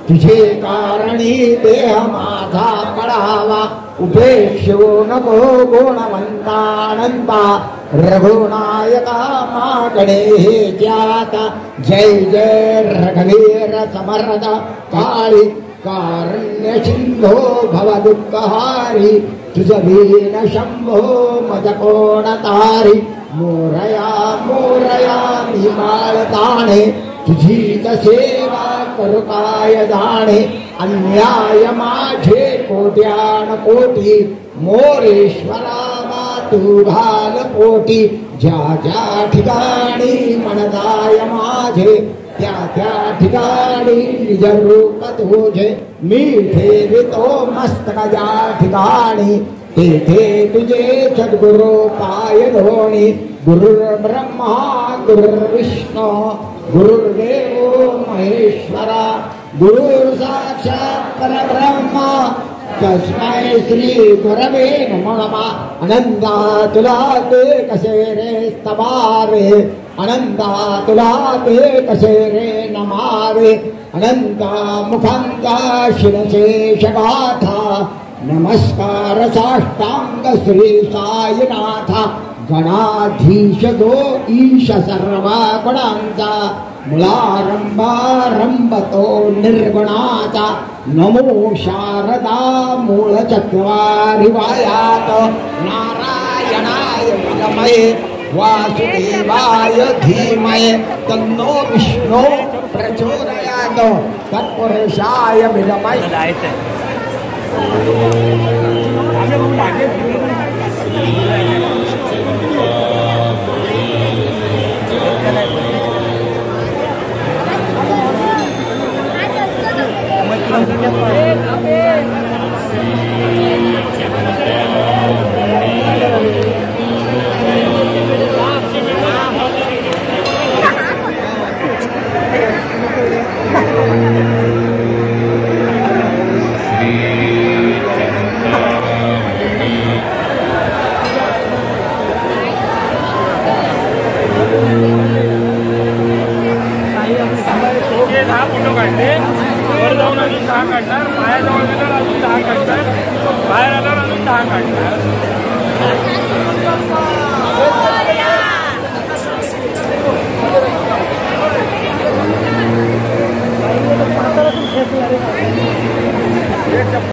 तुझे कारणी देह माझा पडावा उपेक्षो नको गुणवंतानंता रघुनायका मागणे हे ज्ञाता जय जय रघुवीर समर्थ काळी कारण्य सिंधो भव दुःखहारी तुझ वीण शंभो मज कोण तारी मोरया मोरया निमाळ ताणे तुझीच सेवा करू काय जाणे अन्याय माझे कोट्यान कोटी मोरेश्वरा तू घाल पोटी ज्या ज्या ठिकाणी मनदाय माझे त्या त्या ठिकाणी निज रूप तुझे मी ठेवितो मस्तक ज्या ठिकाणी तेथे तुझे सद्गुरु पाय धोणी गुरुर्ब्रह्मा गुरुर्विष्णू गुरुर्देव महेश्वरा गुरुर् साक्षात् परब्रह्मा तस्मै श्री गुरवे नमः अनंता तुला ते कसे रे स्तवावे अनंता तुला ते कसे रे नमावे अनंता मुखांता शिरशेष गाथा नमस्कार साष्टांग श्री साईनाथा गणाधीश जो ईश सर्व गुणांचा मुळारंभारंभ तो निर्गुणाचा नमो शारदा मूळ चत्वारि वायात नारायणाय विद्महे वासुदेवाय धीमहि तन्नो विष्णु प्रचोदयात् तत्पुरुषाय विद्महे